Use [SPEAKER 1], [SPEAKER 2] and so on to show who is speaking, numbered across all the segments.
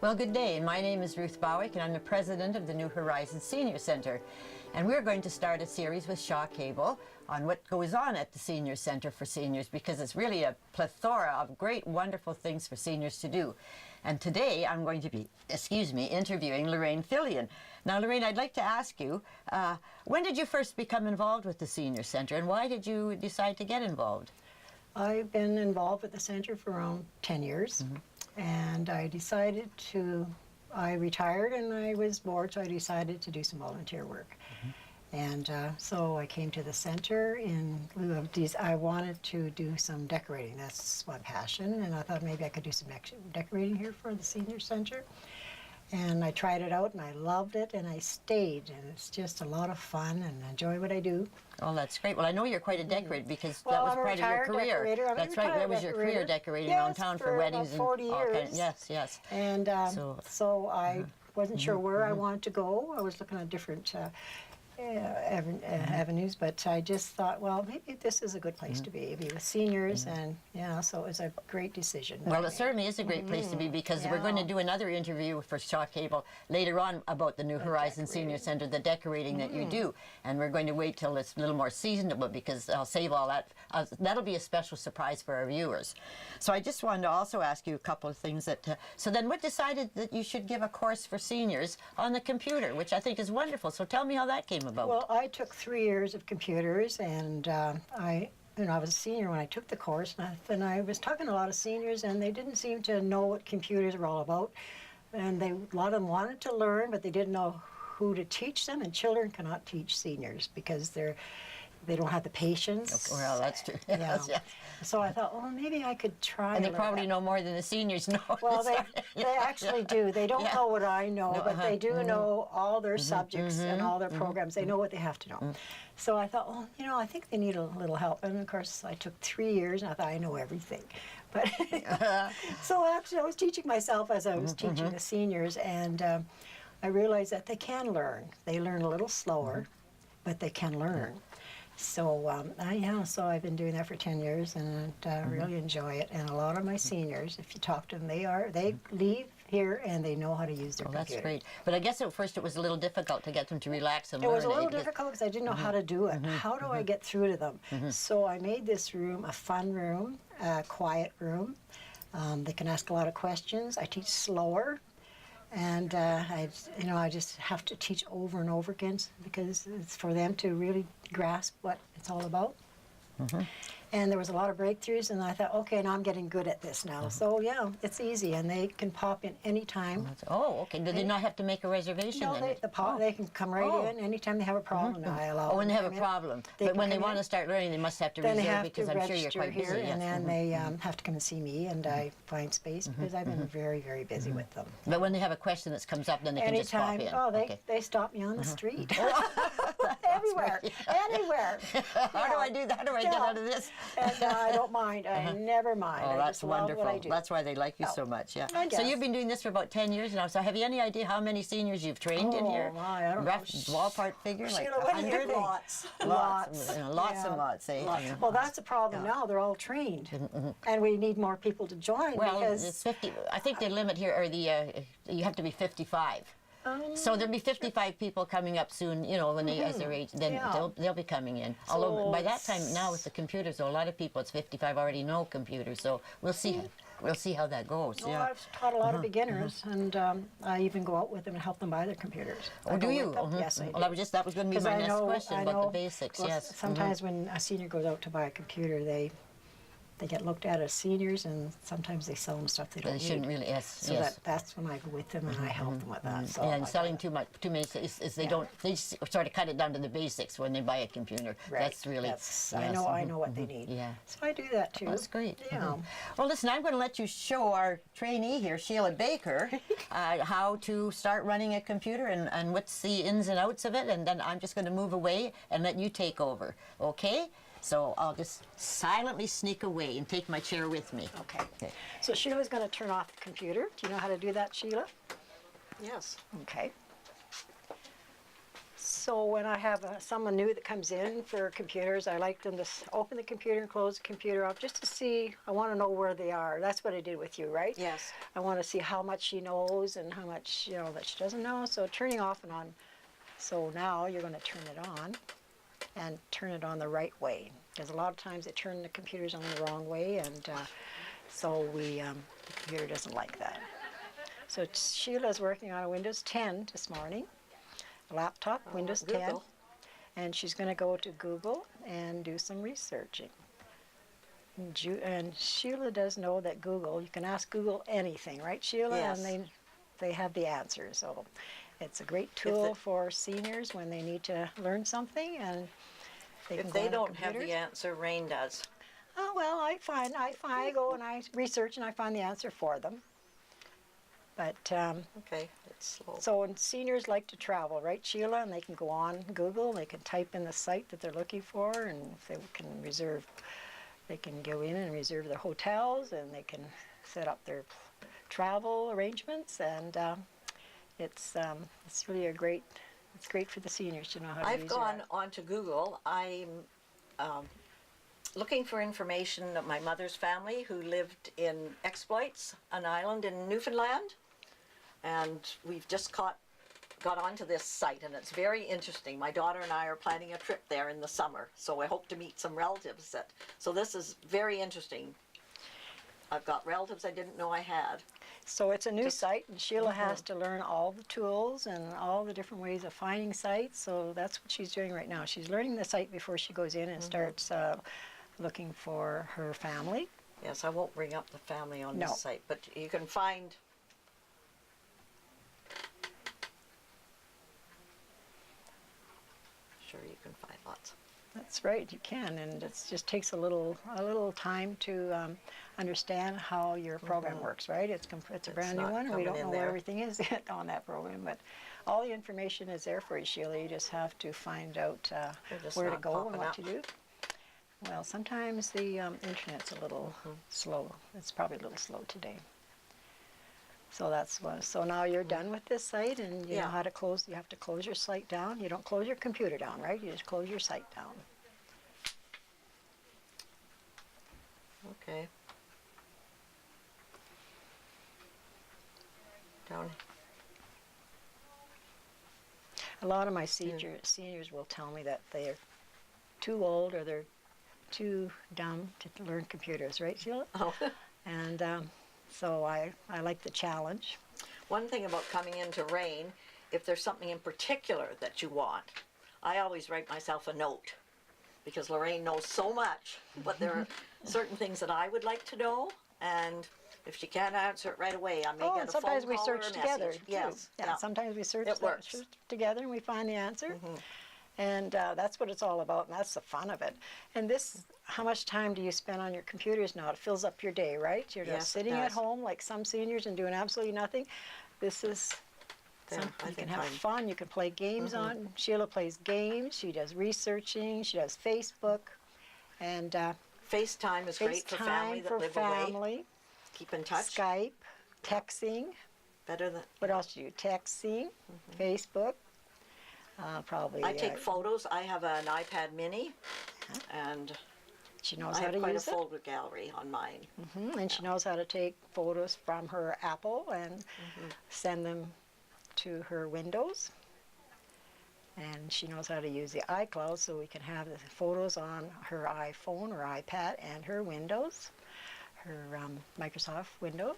[SPEAKER 1] Well, good day. My name is Ruth Bowick, and I'm the president of the New Horizons Senior Center. And we're going to start a series with Shaw Cable on what goes on at the Senior Center for seniors, because it's really a plethora of great, wonderful things for seniors to do. And today I'm going to be, interviewing Lorraine Fillion. Now, Lorraine, I'd like to ask you, when did you first become involved with the Senior Center, and why did you decide to get involved?
[SPEAKER 2] I've been involved with the center for around 10 years, and I retired and I was bored, so I decided to do some volunteer work. And so I came to the center in lieu of these. I wanted to do some decorating. That's my passion, and I thought maybe I could do some decorating here for the senior center. And I tried it out, and I loved it, and I stayed. And it's just a lot of fun, and I enjoy what I do.
[SPEAKER 1] Oh, that's great. Well, I know you're quite a decorator, because
[SPEAKER 2] Well,
[SPEAKER 1] that was
[SPEAKER 2] I'm a
[SPEAKER 1] part of your
[SPEAKER 2] retired
[SPEAKER 1] career.
[SPEAKER 2] decorator.
[SPEAKER 1] That's right. That was your career, decorating around town for weddings
[SPEAKER 2] about 40
[SPEAKER 1] and all
[SPEAKER 2] years.
[SPEAKER 1] kinds. Yes, yes.
[SPEAKER 2] And so I wasn't sure where I wanted to go. I was looking at different avenues, but I just thought, well, maybe this is a good place to be with seniors, and so it was a great decision.
[SPEAKER 1] Well, it certainly is a great place to be, because we're going to do another interview for Shaw Cable later on about the New Horizons Senior Center, the decorating that you do, and we're going to wait till it's a little more seasonable, because I'll save all that. That'll be a special surprise for our viewers. So I just wanted to also ask you a couple of things. So then what decided that you should give a course for seniors on the computer, which I think is wonderful. So tell me how that came about.
[SPEAKER 2] Well, I took 3 years of computers, and I was a senior when I took the course, and I was talking to a lot of seniors, and they didn't seem to know what computers were all about. And a lot of them wanted to learn, but they didn't know who to teach them, and children cannot teach seniors because they don't have the patience.
[SPEAKER 1] Well, that's true.
[SPEAKER 2] Yes. So I thought, well, maybe I could try.
[SPEAKER 1] And they probably know more than the seniors know.
[SPEAKER 2] Well, they actually do. They don't know what I know, but they do know all their subjects and all their programs. They know what they have to know. So I thought, well, I think they need a little help. And of course, I took 3 years, and I thought, I know everything. But so actually, I was teaching myself as I was teaching the seniors, and I realized that they can learn. They learn a little slower, but they can learn. So so I've been doing that for 10 years, and I really enjoy it. And a lot of my seniors, if you talk to them, they leave here and they know how to use their computer.
[SPEAKER 1] That's great. But I guess at first it was a little difficult to get them to relax and learn.
[SPEAKER 2] It was a little difficult because I didn't know how to do it. How do I get through to them? So I made this room a fun room, a quiet room. They can ask a lot of questions. I teach slower. And I just have to teach over and over again, because it's for them to really grasp what it's all about. And there was a lot of breakthroughs, and I thought, okay, now I'm getting good at this now. So yeah, it's easy, and they can pop in anytime.
[SPEAKER 1] Oh, okay. Do they not have to make a reservation?
[SPEAKER 2] No, they can come right in anytime they have a problem. I allow them
[SPEAKER 1] when they have
[SPEAKER 2] to
[SPEAKER 1] a
[SPEAKER 2] come in.
[SPEAKER 1] problem.
[SPEAKER 2] They
[SPEAKER 1] But
[SPEAKER 2] can
[SPEAKER 1] when they
[SPEAKER 2] come
[SPEAKER 1] want
[SPEAKER 2] in.
[SPEAKER 1] to start learning, they must have to
[SPEAKER 2] Then they
[SPEAKER 1] reserve,
[SPEAKER 2] have
[SPEAKER 1] because
[SPEAKER 2] to
[SPEAKER 1] I'm sure you're
[SPEAKER 2] register
[SPEAKER 1] quite
[SPEAKER 2] here,
[SPEAKER 1] busy.
[SPEAKER 2] and then they have to come and see me, and I find space, because I've been very, very busy with them.
[SPEAKER 1] But when they have a question that comes up, then they can just pop in.
[SPEAKER 2] Oh, they stop me on the street. Everywhere, anywhere.
[SPEAKER 1] How do I do that? How do I get out of this?
[SPEAKER 2] And I don't mind. I never mind.
[SPEAKER 1] Oh,
[SPEAKER 2] I
[SPEAKER 1] that's
[SPEAKER 2] just love
[SPEAKER 1] wonderful.
[SPEAKER 2] what I do.
[SPEAKER 1] That's why they like you so much, yeah.
[SPEAKER 2] I
[SPEAKER 1] So
[SPEAKER 2] guess.
[SPEAKER 1] you've been doing this for about 10 years now. So have you any idea how many seniors you've trained in here?
[SPEAKER 2] Oh, my, I don't
[SPEAKER 1] Rough
[SPEAKER 2] know.
[SPEAKER 1] ballpark figure, like
[SPEAKER 2] Sheila, what do you
[SPEAKER 1] 100?
[SPEAKER 2] think? Lots.
[SPEAKER 1] Lots
[SPEAKER 2] Yeah.
[SPEAKER 1] and lots, eh?
[SPEAKER 2] Lots. Well, that's the problem now. They're all trained, and we need more people to join.
[SPEAKER 1] Well,
[SPEAKER 2] because
[SPEAKER 1] it's 50. I think the limit here, or you have to be 55. So there'll be 55 people coming up soon, when they, as their age, then they'll be coming in. Although by that time now with the computers, a lot of people, it's 55, already know computers. So we'll see. We'll see how that goes.
[SPEAKER 2] Well, I've taught a lot of beginners, and I even go out with them and help them buy their computers.
[SPEAKER 1] Oh, do you?
[SPEAKER 2] Yes, I do.
[SPEAKER 1] Well, that was going to be my next question about the basics.
[SPEAKER 2] Well,
[SPEAKER 1] yes.
[SPEAKER 2] Sometimes when a senior goes out to buy a computer, they get looked at as seniors, and sometimes they sell them stuff they don't need.
[SPEAKER 1] They shouldn't really. Yes.
[SPEAKER 2] So that's when I go with them and I help them with that. So
[SPEAKER 1] and selling too many is they don't. They just sort of cut it down to the basics when they buy a computer.
[SPEAKER 2] Right.
[SPEAKER 1] That's really.
[SPEAKER 2] I know what they need.
[SPEAKER 1] Yeah.
[SPEAKER 2] So I do that too.
[SPEAKER 1] That's great.
[SPEAKER 2] Yeah.
[SPEAKER 1] Well, listen, I'm going to let you show our trainee here, Sheila Baker, how to start running a computer and what's the ins and outs of it, and then I'm just going to move away and let you take over. Okay? So I'll just silently sneak away and take my chair with me.
[SPEAKER 2] Okay. So Sheila's going to turn off the computer. Do you know how to do that, Sheila? Yes. Okay. So when I have someone new that comes in for computers, I like them to open the computer and close the computer up just to see. I want to know where they are. That's what I did with you, right?
[SPEAKER 3] Yes.
[SPEAKER 2] I want to see how much she knows and how much, you know, that she doesn't know. So turning off and on. So now you're going to turn it on and turn it on the right way. Because a lot of times they turn the computers on the wrong way, and so the computer doesn't like that. So Sheila's working on a Windows 10 this morning, a laptop, Windows 10,
[SPEAKER 3] Google.
[SPEAKER 2] and she's going to go to Google and do some researching. And Sheila does know that Google, you can ask Google anything, right, Sheila?
[SPEAKER 3] Yes.
[SPEAKER 2] And they have the answers. So it's a great tool for seniors when they need to learn something, and they can
[SPEAKER 3] If
[SPEAKER 2] go
[SPEAKER 3] they
[SPEAKER 2] on the
[SPEAKER 3] don't have
[SPEAKER 2] computers.
[SPEAKER 3] the answer, Rain does.
[SPEAKER 2] Oh, well, I go and I research and I find the answer for them. But
[SPEAKER 3] Okay, it's slow.
[SPEAKER 2] so when seniors like to travel, right, Sheila, and they can go on Google, and they can type in the site that they're looking for, and if they can reserve, they can go in and reserve their hotels, and they can set up their travel arrangements, and it's really it's great for the seniors to know how to
[SPEAKER 3] I've
[SPEAKER 2] use
[SPEAKER 3] gone
[SPEAKER 2] it.
[SPEAKER 3] onto Google. I'm looking for information of my mother's family who lived in Exploits, an island in Newfoundland. And we've just got onto this site, and it's very interesting. My daughter and I are planning a trip there in the summer, so I hope to meet some relatives. So this is very interesting. I've got relatives I didn't know I had.
[SPEAKER 2] So it's a new site, and Sheila has to learn all the tools and all the different ways of finding sites. So that's what she's doing right now. She's learning the site before she goes in and starts looking for her family.
[SPEAKER 3] Yes, I won't bring up the family on
[SPEAKER 2] No.
[SPEAKER 3] this site, but you can find. Sure, you can find lots.
[SPEAKER 2] That's right, you can, and it just takes a little time to understand how your program works, right? It's a brand new
[SPEAKER 3] not
[SPEAKER 2] one, and we
[SPEAKER 3] coming
[SPEAKER 2] don't
[SPEAKER 3] in
[SPEAKER 2] know where
[SPEAKER 3] there.
[SPEAKER 2] everything is yet on that program, but all the information is there for you, Sheila. You just have to find out
[SPEAKER 3] They're just
[SPEAKER 2] where to
[SPEAKER 3] not
[SPEAKER 2] go and
[SPEAKER 3] popping
[SPEAKER 2] what
[SPEAKER 3] up.
[SPEAKER 2] to do. Well, sometimes the internet's a little slow. It's probably a little slow today. So that's what. So now you're done with this site, and you know
[SPEAKER 3] Yeah.
[SPEAKER 2] how to close. You have to close your site down. You don't close your computer down, right? You just close your site down.
[SPEAKER 3] Okay. Down.
[SPEAKER 2] A lot of my seniors will tell me that they're too old or they're too dumb to learn computers, right, Sheila?
[SPEAKER 3] Oh.
[SPEAKER 2] And so I like the challenge.
[SPEAKER 3] One thing about coming into Rain, if there's something in particular that you want, I always write myself a note, because Lorraine knows so much, but there are certain things that I would like to know, and if she can't answer it right away, I may
[SPEAKER 2] Oh,
[SPEAKER 3] get
[SPEAKER 2] and
[SPEAKER 3] a phone
[SPEAKER 2] sometimes we
[SPEAKER 3] call or
[SPEAKER 2] search
[SPEAKER 3] a
[SPEAKER 2] together
[SPEAKER 3] message.
[SPEAKER 2] too.
[SPEAKER 3] Yes.
[SPEAKER 2] Yeah, sometimes we search
[SPEAKER 3] It works.
[SPEAKER 2] together and we find the answer. And that's what it's all about, and that's the fun of it. And this, how much time do you spend on your computers now? It fills up your day, right? You're
[SPEAKER 3] Yes,
[SPEAKER 2] just
[SPEAKER 3] it
[SPEAKER 2] sitting at
[SPEAKER 3] does.
[SPEAKER 2] home like some seniors and doing absolutely nothing. This is
[SPEAKER 3] There,
[SPEAKER 2] something
[SPEAKER 3] I
[SPEAKER 2] you can
[SPEAKER 3] think
[SPEAKER 2] have
[SPEAKER 3] I'm-
[SPEAKER 2] fun. You can play games on. Sheila plays games. She does researching. She does Facebook, and
[SPEAKER 3] FaceTime is great for family
[SPEAKER 2] FaceTime
[SPEAKER 3] that
[SPEAKER 2] for
[SPEAKER 3] live away.
[SPEAKER 2] family.
[SPEAKER 3] Keep in touch.
[SPEAKER 2] Skype, texting.
[SPEAKER 3] Better than.
[SPEAKER 2] What else do you do? Texting, Facebook. Probably.
[SPEAKER 3] I take photos. I have an iPad mini, and
[SPEAKER 2] She knows
[SPEAKER 3] I
[SPEAKER 2] how
[SPEAKER 3] have
[SPEAKER 2] to
[SPEAKER 3] quite a
[SPEAKER 2] use it.
[SPEAKER 3] photo gallery on mine.
[SPEAKER 2] And she knows how to take photos from her Apple and send them to her Windows. And she knows how to use the iCloud, so we can have the photos on her iPhone or iPad and her Windows, her Microsoft Windows.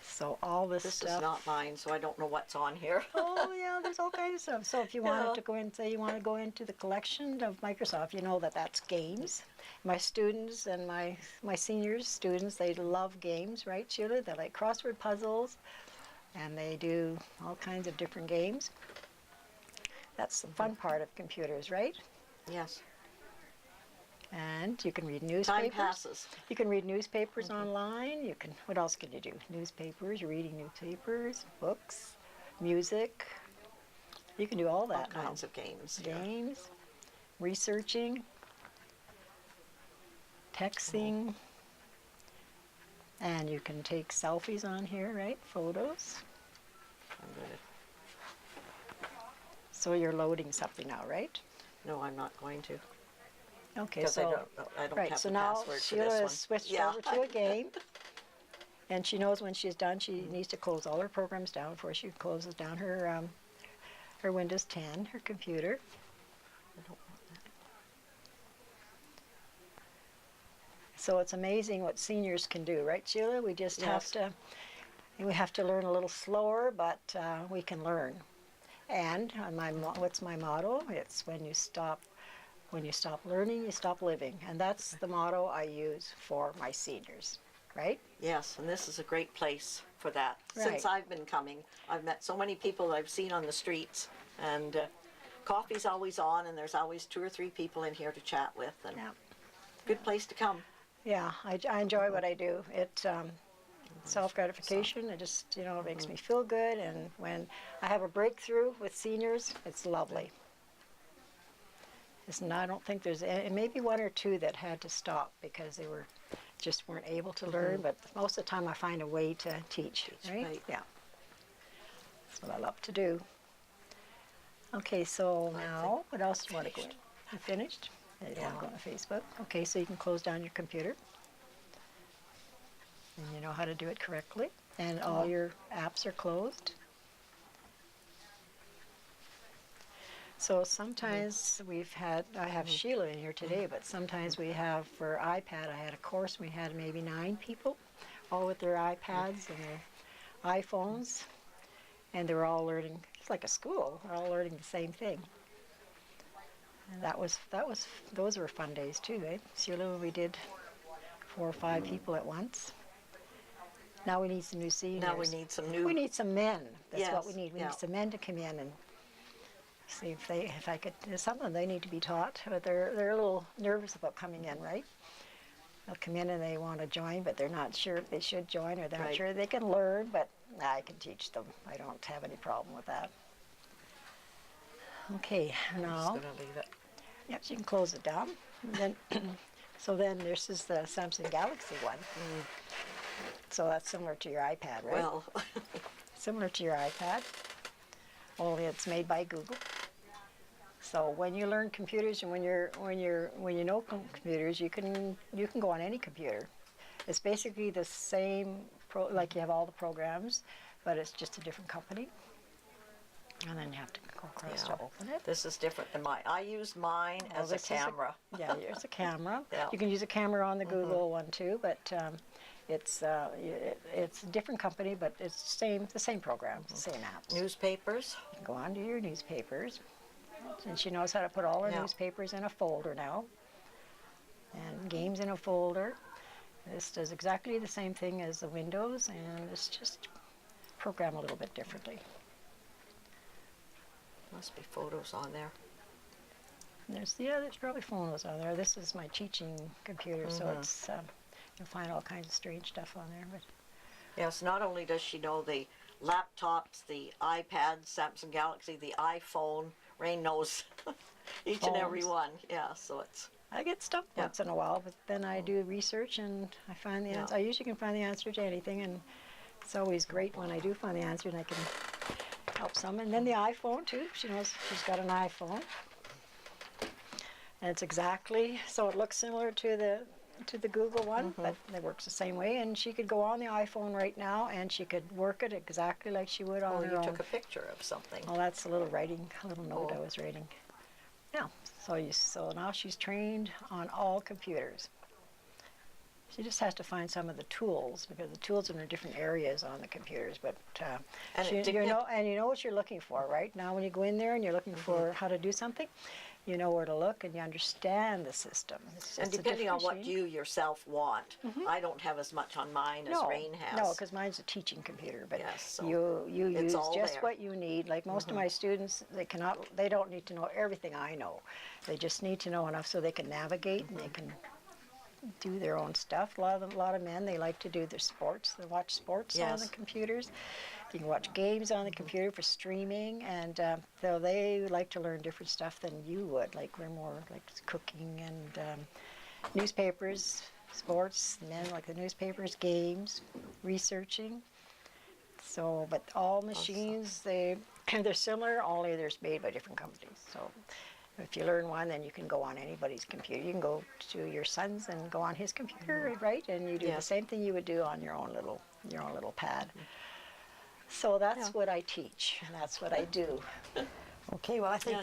[SPEAKER 2] So all this
[SPEAKER 3] This
[SPEAKER 2] stuff.
[SPEAKER 3] is not mine, so I don't know what's on here.
[SPEAKER 2] Oh yeah, there's all kinds of stuff. So if you wanted
[SPEAKER 3] Yeah.
[SPEAKER 2] to go in, say you want to go into the collection of Microsoft, you know that that's games. My students and my seniors students, they love games, right, Sheila? They like crossword puzzles, and they do all kinds of different games. That's the fun part of computers, right?
[SPEAKER 3] Yes.
[SPEAKER 2] And you can read
[SPEAKER 3] Time
[SPEAKER 2] newspapers.
[SPEAKER 3] passes.
[SPEAKER 2] You can read newspapers online. You can. What else can you do? Newspapers. You're reading newspapers, books, music. You can do all
[SPEAKER 3] All
[SPEAKER 2] that now.
[SPEAKER 3] kinds of games. Yeah.
[SPEAKER 2] Games, researching, texting, and you can take selfies on here, right? Photos.
[SPEAKER 3] I'm gonna-
[SPEAKER 2] So you're loading something now, right?
[SPEAKER 3] No, I'm not going to.
[SPEAKER 2] Okay,
[SPEAKER 3] Because
[SPEAKER 2] so
[SPEAKER 3] I don't
[SPEAKER 2] right,
[SPEAKER 3] have
[SPEAKER 2] so
[SPEAKER 3] the
[SPEAKER 2] now
[SPEAKER 3] password for
[SPEAKER 2] Sheila
[SPEAKER 3] this one.
[SPEAKER 2] has switched
[SPEAKER 3] Yeah.
[SPEAKER 2] over to a game, and she knows when she's done, she needs to close all her programs down before she closes down her Windows 10, her computer.
[SPEAKER 3] I don't want that.
[SPEAKER 2] So it's amazing what seniors can do, right, Sheila? We just
[SPEAKER 3] Yes.
[SPEAKER 2] we have to learn a little slower, but we can learn. And what's my motto? It's when you stop learning, you stop living, and that's the motto I use for my seniors, right?
[SPEAKER 3] Yes, and this is a great place for that.
[SPEAKER 2] Right.
[SPEAKER 3] Since I've been coming, I've met so many people I've seen on the streets, and coffee's always on, and there's always 2 or 3 people in here to chat with, and
[SPEAKER 2] Yeah.
[SPEAKER 3] good place to come.
[SPEAKER 2] Yeah, I enjoy what I do. It self-gratification. It just, it makes me feel good. And when I have a breakthrough with seniors, it's lovely. I don't think there's maybe 1 or 2 that had to stop because they just weren't able to learn. But most of the time, I find a way to teach. Right? Yeah. That's what I love to do. Okay, so now what else do you want to go in? You finished? You want to go on Facebook? Okay, so you can close down your computer. And you know how to do it correctly. And all your apps are closed. So sometimes I have Sheila in here today, but sometimes we have, for iPad, I had a course, we had maybe 9 people, all with their iPads and their iPhones. And they were all learning, it's like a school, they're all learning the same thing. And those were fun days too, eh? Sheila, we did 4 or 5 people at once. Now we need some new seniors.
[SPEAKER 3] Now we need some new.
[SPEAKER 2] We need some men. That's what we
[SPEAKER 3] Yes,
[SPEAKER 2] need. We
[SPEAKER 3] yeah.
[SPEAKER 2] need some men to come in and see if I could. Some of them they need to be taught, but they're a little nervous about coming in, right? They'll come in and they want to join, but they're not sure if they should join, or they're not
[SPEAKER 3] Right.
[SPEAKER 2] sure they can learn. But I can teach them. I don't have any problem with that. Okay,
[SPEAKER 3] I'm
[SPEAKER 2] now.
[SPEAKER 3] just going to leave it.
[SPEAKER 2] Yep, so you can close it down. And then, so then this is the Samsung Galaxy one. So that's similar to your iPad, right?
[SPEAKER 3] Well,
[SPEAKER 2] Similar to your iPad, only it's made by Google. So when you learn computers and when you know computers, you can go on any computer. It's basically the same like you have all the programs, but it's just a different company. And then you have to go across to open it.
[SPEAKER 3] this is different than mine. I use mine
[SPEAKER 2] Well,
[SPEAKER 3] as a
[SPEAKER 2] this is
[SPEAKER 3] camera.
[SPEAKER 2] Yeah, here's a camera.
[SPEAKER 3] Yeah.
[SPEAKER 2] You can use a camera on the Google one too, but it's a different company, but it's the same programs, the same apps.
[SPEAKER 3] Newspapers.
[SPEAKER 2] You can go on to your newspapers, and she knows how to put all her
[SPEAKER 3] Yeah.
[SPEAKER 2] newspapers in a folder now, and games in a folder. This does exactly the same thing as the Windows, and it's just programmed a little bit differently.
[SPEAKER 3] Must be photos on there.
[SPEAKER 2] There's probably photos on there. This is my teaching computer, so it's you'll find all kinds of strange stuff on there. But
[SPEAKER 3] Yes, not only does she know the laptops, the iPads, Samsung Galaxy, the iPhone, Rain knows each and every
[SPEAKER 2] Phones.
[SPEAKER 3] one. Yeah, so it's,
[SPEAKER 2] I get stuck
[SPEAKER 3] Yeah.
[SPEAKER 2] once in a while, but then I do research and I find the
[SPEAKER 3] Yeah.
[SPEAKER 2] answer. I usually can find the answer to anything, and it's always great when I do find the answer and I can help some. And then the iPhone too. She knows she's got an iPhone, and it's exactly so. It looks similar to the Google one, but it works the same way. And she could go on the iPhone right now, and she could work it exactly like she would on
[SPEAKER 3] oh,
[SPEAKER 2] her
[SPEAKER 3] you
[SPEAKER 2] own.
[SPEAKER 3] took a picture of something.
[SPEAKER 2] Well, that's a little note I
[SPEAKER 3] Oh.
[SPEAKER 2] was writing. Yeah, so now she's trained on all computers. She just has to find some of the tools, because the tools are in different areas on the computers. But
[SPEAKER 3] And
[SPEAKER 2] you
[SPEAKER 3] it depend-
[SPEAKER 2] know what you're looking for, right? Now when you go in there and you're looking for how to do something, you know where to look and you understand the system. It's
[SPEAKER 3] And
[SPEAKER 2] just a
[SPEAKER 3] depending on
[SPEAKER 2] different
[SPEAKER 3] what
[SPEAKER 2] machine.
[SPEAKER 3] you yourself want, I don't have as much on mine as Rain has.
[SPEAKER 2] No, because mine's a teaching computer, but
[SPEAKER 3] Yes, so
[SPEAKER 2] you
[SPEAKER 3] it's
[SPEAKER 2] use
[SPEAKER 3] all
[SPEAKER 2] just
[SPEAKER 3] there.
[SPEAKER 2] what you need. Like most of my students, they don't need to know everything I know. They just need to know enough so they can navigate and they can do their own stuff. A lot of men, they like to do their sports. They watch sports on the
[SPEAKER 3] Yes.
[SPEAKER 2] computers. You can watch games on the computer for streaming, and so they like to learn different stuff than you would. Like we're more like cooking and newspapers, sports. Men like the newspapers, games, researching. So, but all machines, And they're similar, only they're made by different companies. So if you learn one, then you can go on anybody's computer. You can go to your son's and go on his computer, right? And you do the same thing you would do on your own little pad. So that's what I teach, and that's what I do.
[SPEAKER 1] Okay, well, I think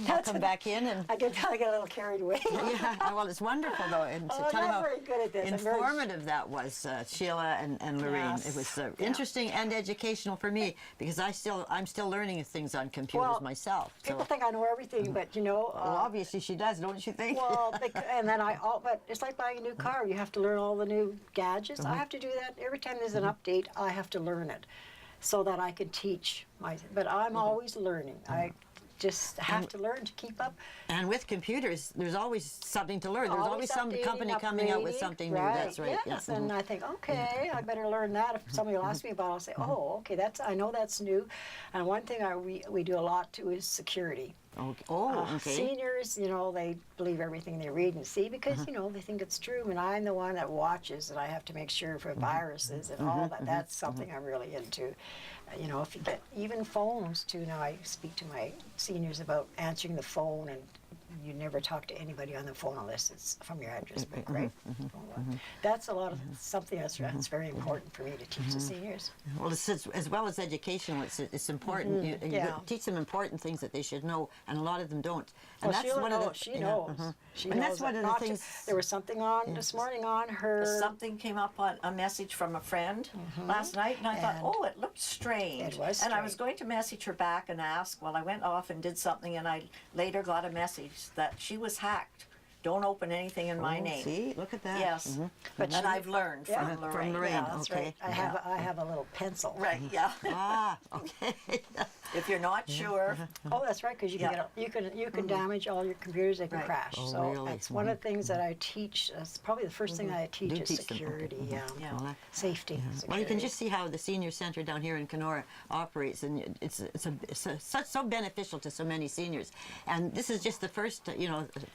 [SPEAKER 1] I'll come back in and...
[SPEAKER 2] I get a little carried away.
[SPEAKER 1] Yeah, well, it's wonderful, though. And to
[SPEAKER 2] Oh, I'm
[SPEAKER 1] tell you
[SPEAKER 2] not
[SPEAKER 1] how
[SPEAKER 2] very good at this. I'm very-
[SPEAKER 1] informative that was, Sheila and Lorraine. It was interesting and educational for me, because I'm still learning things on computers myself.
[SPEAKER 2] People
[SPEAKER 1] So,
[SPEAKER 2] think I know everything, but you know...
[SPEAKER 1] well, obviously she does, don't you think?
[SPEAKER 2] Well, and then but it's like buying a new car. You have to learn all the new gadgets. I have to do that. Every time there's an update, I have to learn it so that I can teach. But I'm always learning. I just have to learn to keep up.
[SPEAKER 1] And with computers, there's always something to learn. There's always some
[SPEAKER 2] updating,
[SPEAKER 1] company coming out with
[SPEAKER 2] upgrading.
[SPEAKER 1] something new. That's right.
[SPEAKER 2] Yes,
[SPEAKER 1] Yeah.
[SPEAKER 2] and I think, okay, I better learn that. If somebody will ask me about it, I'll say, oh, okay, I know that's new. And one thing we do a lot too is security.
[SPEAKER 1] Okay. Oh, okay.
[SPEAKER 2] Seniors, you know, they believe everything they read and see because, you know, they think it's true. And I'm the one that watches, and I have to make sure for viruses and all that. That's something I'm really into. You know, if you get even phones too. Now I speak to my seniors about answering the phone, and you never talk to anybody on the phone unless it's from your address book, right? That's a lot of something that's very important for me to teach the seniors.
[SPEAKER 1] Well, as well as educational, it's important. You teach them important things that they should know, and a lot of them don't. And
[SPEAKER 2] Well, Sheila knows. She knows. She
[SPEAKER 1] And
[SPEAKER 2] knows
[SPEAKER 1] that's one
[SPEAKER 2] that
[SPEAKER 1] of the
[SPEAKER 2] not to-
[SPEAKER 1] things.
[SPEAKER 2] There was something on this morning on her.
[SPEAKER 3] Something came up on a message from a friend last night, and I thought,
[SPEAKER 2] And
[SPEAKER 3] oh, it looked strange.
[SPEAKER 2] it was
[SPEAKER 3] And I was
[SPEAKER 2] strange.
[SPEAKER 3] going to message her back and ask. Well, I went off and did something, and I later got a message that she was hacked. Don't open anything in my name.
[SPEAKER 1] See, look at that.
[SPEAKER 3] Yes,
[SPEAKER 2] But
[SPEAKER 3] and
[SPEAKER 2] she-
[SPEAKER 3] I've learned
[SPEAKER 2] Yeah,
[SPEAKER 3] from Lorraine.
[SPEAKER 1] from Lorraine.
[SPEAKER 2] Yeah, that's
[SPEAKER 1] okay.
[SPEAKER 2] right. I have a little pencil.
[SPEAKER 3] Right, yeah.
[SPEAKER 1] Ah, okay.
[SPEAKER 3] If you're not sure,
[SPEAKER 2] Oh, that's right, because you can
[SPEAKER 3] Yeah.
[SPEAKER 2] you can damage all your computers. They can
[SPEAKER 3] Right.
[SPEAKER 2] crash.
[SPEAKER 1] Oh,
[SPEAKER 2] so
[SPEAKER 1] really?
[SPEAKER 2] that's one of the things that I teach. That's probably the first thing that I teach
[SPEAKER 1] Do
[SPEAKER 2] is
[SPEAKER 1] teach them, okay.
[SPEAKER 2] security.
[SPEAKER 3] Yeah.
[SPEAKER 1] Well, that-
[SPEAKER 2] Safety.
[SPEAKER 1] Well, you can
[SPEAKER 2] security.
[SPEAKER 1] just see how the senior center down here in Kenora operates, and it's so beneficial to so many seniors. And this is just the first,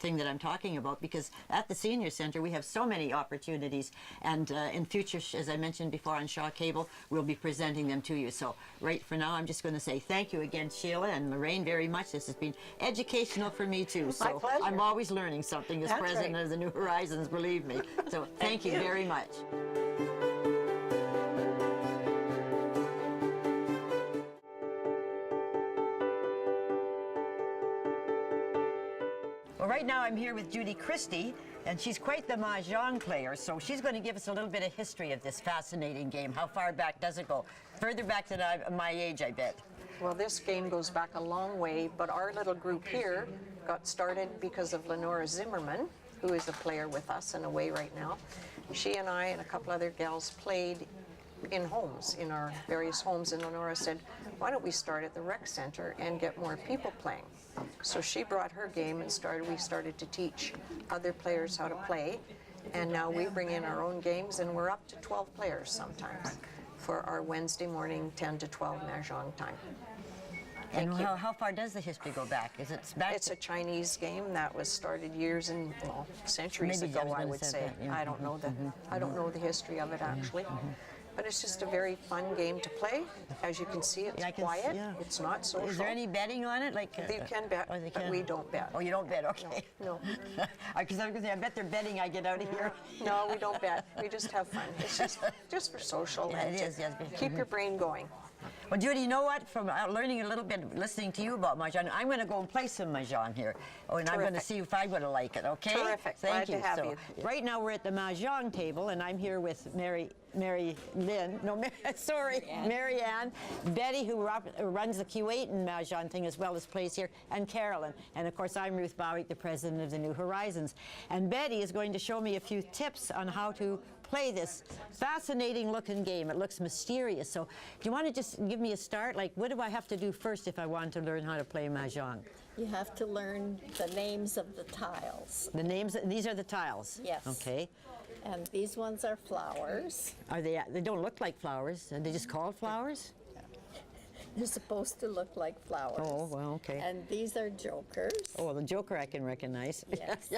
[SPEAKER 1] thing that I'm talking about, because at the senior center we have so many opportunities, and in future, as I mentioned before on Shaw Cable, we'll be presenting them to you. So right for now, I'm just going to say thank you again, Sheila and Lorraine, very much. This has been educational for me too. So
[SPEAKER 2] pleasure.
[SPEAKER 1] I'm always learning something as
[SPEAKER 2] That's
[SPEAKER 1] president
[SPEAKER 2] right.
[SPEAKER 1] of the New Horizons, believe me. So thank you very much. Well, right now I'm here with Judy Christie, and she's quite the mahjong player, so she's going to give us a little bit of history of this fascinating game. How far back does it go? Further back than my age, I bet.
[SPEAKER 4] Well, this game goes back a long way, but our little group here got started because of Lenora Zimmerman, who is a player with us and away right now. She and I and a couple other gals played in homes, in our various homes, and Lenora said, why don't we start at the rec center and get more people playing? So she brought her game and we started to teach other players how to play, and now we bring in our own games, and we're up to 12 players sometimes for our Wednesday morning 10 to 12 mahjong time.
[SPEAKER 1] And
[SPEAKER 4] Thank you.
[SPEAKER 1] how far does the history go back? Is it back?
[SPEAKER 4] It's a Chinese game that was started years and centuries
[SPEAKER 1] Maybe I
[SPEAKER 4] ago,
[SPEAKER 1] was
[SPEAKER 4] I
[SPEAKER 1] gonna
[SPEAKER 4] would
[SPEAKER 1] say
[SPEAKER 4] say.
[SPEAKER 1] that, yeah.
[SPEAKER 4] I don't know the history of it actually, but it's just a very fun game to play. As you can see, it's
[SPEAKER 1] Yeah, I can
[SPEAKER 4] quiet.
[SPEAKER 1] yeah.
[SPEAKER 4] It's not social.
[SPEAKER 1] Is there any betting on it? Like
[SPEAKER 4] You can bet,
[SPEAKER 1] oh, they
[SPEAKER 4] but
[SPEAKER 1] can?
[SPEAKER 4] we don't bet.
[SPEAKER 1] Oh, you don't bet? Okay.
[SPEAKER 4] No,
[SPEAKER 1] Because I was going to say, I bet they're betting I get out of here.
[SPEAKER 4] no, we don't bet. We just have fun. It's just for social.
[SPEAKER 1] Yeah,
[SPEAKER 4] and
[SPEAKER 1] it
[SPEAKER 4] to
[SPEAKER 1] is, yes.
[SPEAKER 4] Keep your brain going.
[SPEAKER 1] Well, Judy, you know what? From learning a little bit, listening to you about mahjong, I'm going to go and play some mahjong here. Oh, and I'm going to
[SPEAKER 4] Terrific.
[SPEAKER 1] see if I'm going to like it, okay?
[SPEAKER 4] Terrific.
[SPEAKER 1] Thank
[SPEAKER 4] Glad to
[SPEAKER 1] you.
[SPEAKER 4] have
[SPEAKER 1] so,
[SPEAKER 4] you.
[SPEAKER 1] right now we're at the mahjong table, and I'm here with Mary Ann, Betty, who runs the Kuwait and mahjong thing as well as plays here, and Carolyn. And of course, I'm Ruth Bowick, the president of the New Horizons. And Betty is going to show me a few tips on how to play this fascinating looking game. It looks mysterious. So do you want to just give me a start? Like, what do I have to do first if I want to learn how to play mahjong?
[SPEAKER 5] You have to learn the names of the tiles.
[SPEAKER 1] The names, these are the tiles?
[SPEAKER 5] Yes.
[SPEAKER 1] Okay.
[SPEAKER 5] And these ones are flowers.
[SPEAKER 1] Are they don't look like flowers. Are they just called flowers?
[SPEAKER 5] They're supposed to look like flowers.
[SPEAKER 1] Oh, well, okay.
[SPEAKER 5] And these are jokers.
[SPEAKER 1] Oh, the joker I can recognize.
[SPEAKER 5] Yes.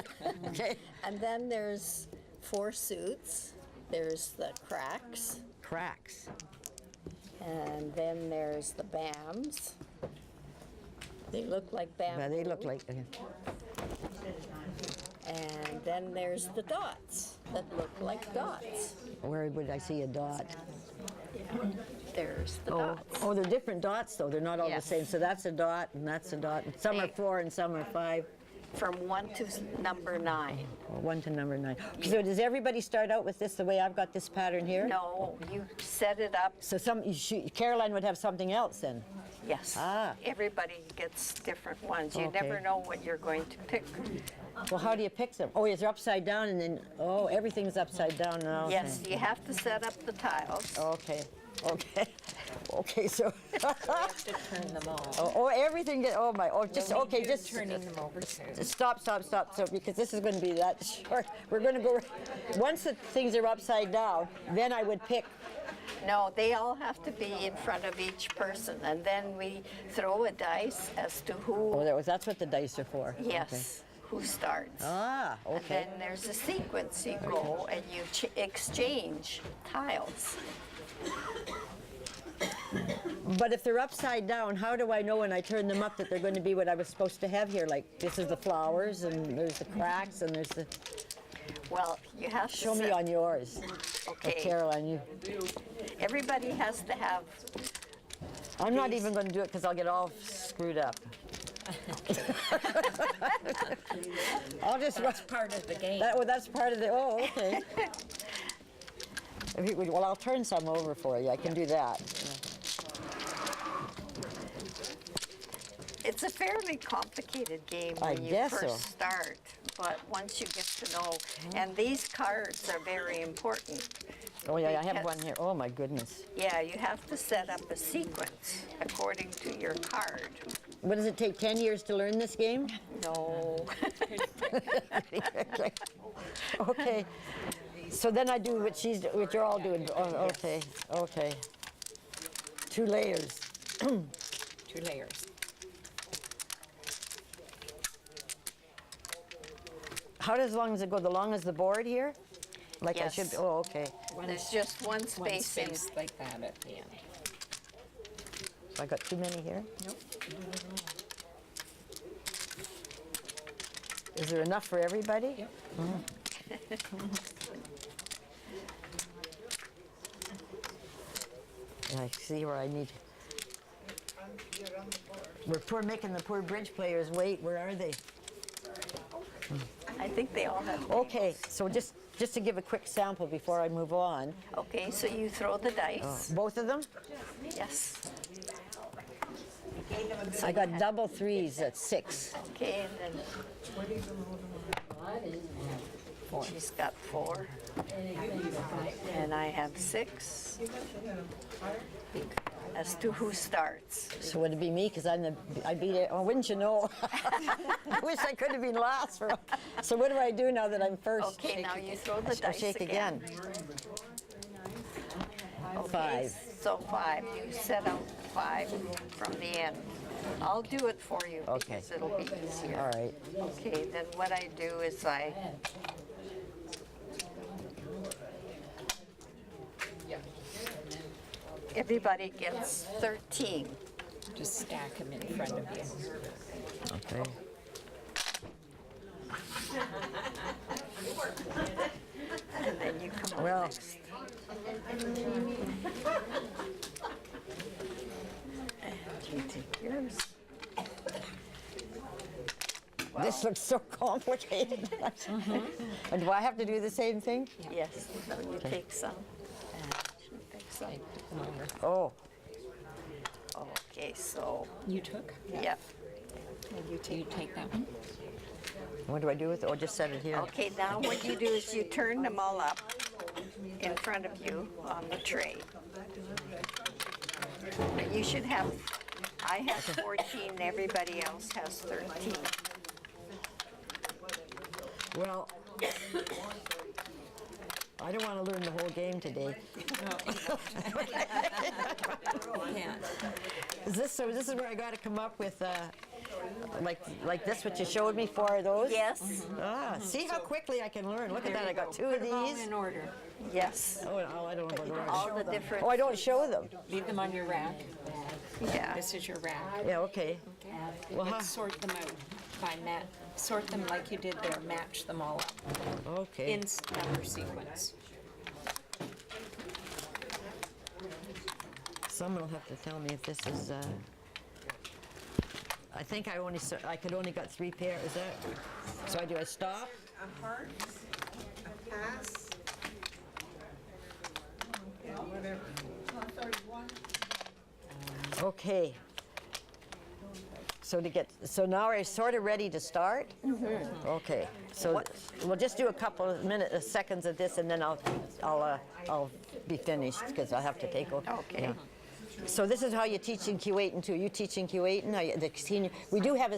[SPEAKER 1] Okay.
[SPEAKER 5] And then there's 4 suits. There's the cracks.
[SPEAKER 1] Cracks.
[SPEAKER 5] And then there's the BAMs. They look like
[SPEAKER 1] Yeah,
[SPEAKER 5] bamboo.
[SPEAKER 1] they look like.
[SPEAKER 5] And then there's the dots that look like dots.
[SPEAKER 1] Where would I see a dot?
[SPEAKER 5] There's the
[SPEAKER 1] Oh,
[SPEAKER 5] dots.
[SPEAKER 1] oh, they're different dots though. They're not all
[SPEAKER 5] Yes.
[SPEAKER 1] the same. So that's a dot and that's a dot. And some are
[SPEAKER 5] They-
[SPEAKER 1] 4 and some are 5.
[SPEAKER 5] From 1 to number 9.
[SPEAKER 1] Or 1 to number 9. So does everybody start out with this the way I've got this pattern here?
[SPEAKER 5] No, you set it up.
[SPEAKER 1] So Caroline would have something else then.
[SPEAKER 5] Yes.
[SPEAKER 1] Ah.
[SPEAKER 5] Everybody gets different ones. You
[SPEAKER 1] Okay.
[SPEAKER 5] never know what you're going to pick.
[SPEAKER 1] Well, how do you pick them? Oh, they're upside down and then, oh, everything's upside down now.
[SPEAKER 5] Yes, you have to set up the tiles.
[SPEAKER 1] Okay, okay, okay, so.
[SPEAKER 6] To turn them all.
[SPEAKER 1] Oh, everything, oh my, oh, just, okay, just.
[SPEAKER 6] Turning them over too.
[SPEAKER 1] Stop, so, because this is going to be that short. We're going to go, once the things are upside down, then I would pick.
[SPEAKER 5] No, they all have to be in front of each person, and then we throw a dice as to who,
[SPEAKER 1] Oh, that's what the dice are for.
[SPEAKER 5] yes, who starts.
[SPEAKER 1] Ah,
[SPEAKER 5] And
[SPEAKER 1] okay.
[SPEAKER 5] then there's a sequence. You go and you exchange tiles.
[SPEAKER 1] But if they're upside down, how do I know when I turn them up that they're going to be what I was supposed to have here? Like, this is the flowers, and there's the cracks, and there's the.
[SPEAKER 5] Well, you have to
[SPEAKER 1] Show me
[SPEAKER 5] set-
[SPEAKER 1] on yours.
[SPEAKER 5] Okay.
[SPEAKER 1] Caroline, you.
[SPEAKER 5] Everybody has to have.
[SPEAKER 1] I'm not even going to do it because I'll get all screwed up. I'll just.
[SPEAKER 6] Part of the game.
[SPEAKER 1] That's part of the. Oh, okay. Well, I'll turn some over for you. I can do that.
[SPEAKER 5] It's a fairly complicated game
[SPEAKER 1] I
[SPEAKER 5] when you
[SPEAKER 1] guess
[SPEAKER 5] first
[SPEAKER 1] so.
[SPEAKER 5] start, but once you get to know, and these cards are very important.
[SPEAKER 1] Oh yeah, I have
[SPEAKER 5] Because-
[SPEAKER 1] one here. Oh my goodness.
[SPEAKER 5] Yeah, you have to set up a sequence according to your card.
[SPEAKER 1] What does it take? 10 years to learn this game?
[SPEAKER 5] No.
[SPEAKER 1] Okay. So then I do what you're all doing. Oh, okay. Okay. 2 layers.
[SPEAKER 6] 2 layers.
[SPEAKER 1] How does it go? The long as the board here? Like I
[SPEAKER 5] Yes.
[SPEAKER 1] should. Oh, okay.
[SPEAKER 5] There's just one
[SPEAKER 6] One
[SPEAKER 5] space in.
[SPEAKER 6] space like that at the end.
[SPEAKER 1] So I got too many here.
[SPEAKER 6] Nope.
[SPEAKER 1] Is there enough for everybody?
[SPEAKER 6] Yep.
[SPEAKER 1] I see where I need. We're making the poor bridge players wait. Where are they?
[SPEAKER 5] I think they all have.
[SPEAKER 1] Okay, so just to give a quick sample before I move on.
[SPEAKER 5] Okay, so you throw the dice.
[SPEAKER 1] Both of them?
[SPEAKER 5] Yes.
[SPEAKER 1] I got double 3s at 6.
[SPEAKER 5] Okay, and then. She's got 4. And I have 6. As to who starts.
[SPEAKER 1] So would it be me? Because I beat it. Oh, wouldn't you know? I wish I could have been last. So what do I do now that I'm first?
[SPEAKER 5] Okay, now you throw the
[SPEAKER 1] I'll
[SPEAKER 5] dice
[SPEAKER 1] shake again.
[SPEAKER 5] Okay,
[SPEAKER 1] 5.
[SPEAKER 5] So 5. You set out 5 from the end. I'll do it for you
[SPEAKER 1] Okay.
[SPEAKER 5] because it'll be easier.
[SPEAKER 1] All right.
[SPEAKER 5] Okay, then what I do is everybody gets 13.
[SPEAKER 6] Just stack them in front of you.
[SPEAKER 1] Okay.
[SPEAKER 5] And then you come up
[SPEAKER 1] Well,
[SPEAKER 5] next. And you take yours.
[SPEAKER 1] this looks so complicated. And do I have to do the same thing?
[SPEAKER 5] Yes, so you take some. And you take some.
[SPEAKER 1] Oh,
[SPEAKER 5] Okay, so,
[SPEAKER 6] You took?
[SPEAKER 5] yep.
[SPEAKER 6] You take that one?
[SPEAKER 1] what do I do with it? Oh, just set it here.
[SPEAKER 5] Okay, now what you do is you turn them all up in front of you on the tray. And you should have, I have 14, everybody else has 13.
[SPEAKER 1] Well, I don't want to learn the whole game today. So this is where I got to come up with, like this, what you showed me, 4 of those?
[SPEAKER 5] Yes,
[SPEAKER 1] Ah, see how quickly I can learn. Look at that, I got 2 of these.
[SPEAKER 6] In order.
[SPEAKER 5] yes,
[SPEAKER 1] Oh, I don't know about
[SPEAKER 5] all
[SPEAKER 1] orange.
[SPEAKER 5] the different,
[SPEAKER 1] Oh, I don't show them.
[SPEAKER 6] Leave them on your rack.
[SPEAKER 5] yeah.
[SPEAKER 6] This is your rack.
[SPEAKER 1] Yeah, okay.
[SPEAKER 6] You
[SPEAKER 1] Well,
[SPEAKER 6] would sort them out by sort them like you did there, match them all up
[SPEAKER 1] Okay.
[SPEAKER 6] in number sequence.
[SPEAKER 1] Someone will have to tell me if this is. I think I could only got 3 pairs. Is that? So I do a stop.
[SPEAKER 7] A heart, a pass. Yeah, whatever.
[SPEAKER 1] Okay. So now we're sort of ready to start. Okay. So we'll just do a couple of seconds of this, and then I'll be finished because I have to take over.
[SPEAKER 5] Okay.
[SPEAKER 1] Yeah. So this is how you teach in Keewatin too. You teach in Keewatin. The senior. We do have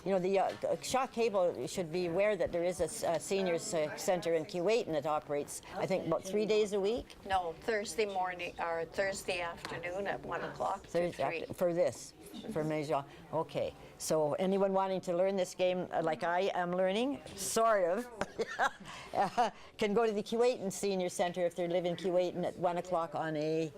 [SPEAKER 1] the Shaw Cable should be aware that there is a seniors center in Keewatin that operates, I think, about 3 days a week.
[SPEAKER 5] No, Thursday morning or Thursday afternoon at 1 o'clock to 3.
[SPEAKER 1] For this, for Mahjong. Okay. So anyone wanting to learn this game like I am learning, sort of, can go to the Keewatin Senior Center if they live in Keewatin at 1 o'clock on a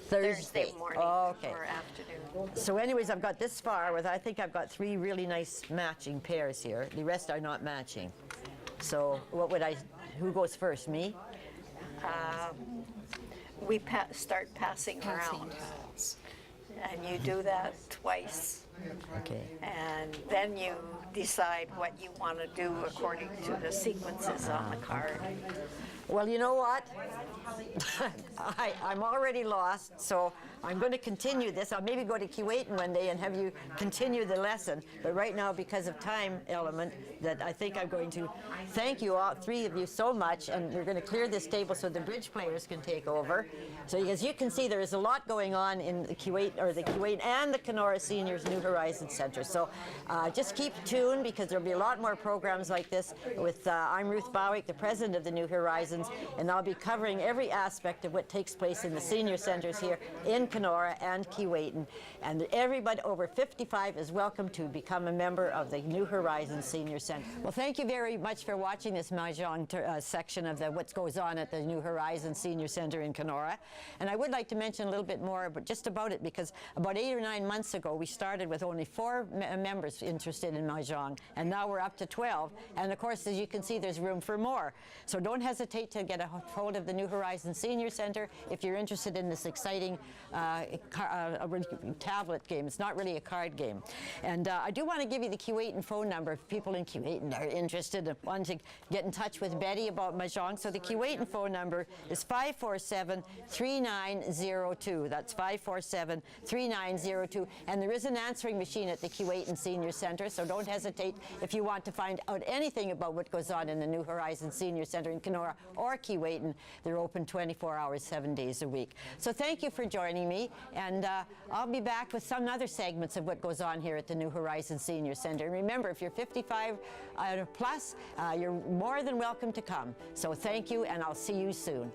[SPEAKER 1] Thursday
[SPEAKER 5] morning
[SPEAKER 1] okay.
[SPEAKER 5] or afternoon.
[SPEAKER 1] So anyways, I've got this far with, I think I've got 3 really nice matching pairs here. The rest are not matching. So who goes first, me?
[SPEAKER 5] We start passing around,
[SPEAKER 6] tiles.
[SPEAKER 5] and you do that twice.
[SPEAKER 1] Okay.
[SPEAKER 5] And then you decide what you want to do according to the sequences on the card.
[SPEAKER 1] Well, you know what? I'm already lost, so I'm going to continue this. I'll maybe go to Keewatin one day and have you continue the lesson. But right now, because of time element, that I think I'm going to thank you all, 3 of you, so much, and we're going to clear this table so the bridge players can take over. So as you can see, there is a lot going on in the Keewatin and the Kenora Seniors New Horizons Center. So just keep tuned because there'll be a lot more programs like this. I'm Ruth Bowick, the president of the New Horizons, and I'll be covering every aspect of what takes place in the senior centers here in Kenora and Keewatin. And everybody over 55 is welcome to become a member of the New Horizons Senior Center. Well, thank you very much for watching this Mahjong section of what goes on at the New Horizons Senior Center in Kenora. And I would like to mention a little bit more just about it, because about 8 or 9 months ago we started with only 4 members interested in Mahjong, and now we're up to 12. And of course, as you can see, there's room for more. So don't hesitate to get a hold of the New Horizons Senior Center if you're interested in this exciting tablet game. It's not really a card game. And I do want to give you the Keewatin phone number if people in Keewatin are interested and want to get in touch with Betty about Mahjong. So the Keewatin phone number is 547-3902. That's 547-3902. And there is an answering machine at the Keewatin Senior Center, so don't hesitate if you want to find out anything about what goes on in the New Horizons Senior Center in Kenora or Keewatin. They're open 24 hours, 7 days a week. So thank you for joining me, and I'll be back with some other segments of what goes on here at the New Horizons Senior Center. And remember, if you're 55 plus, you're more than welcome to come. So thank you, and I'll see you soon.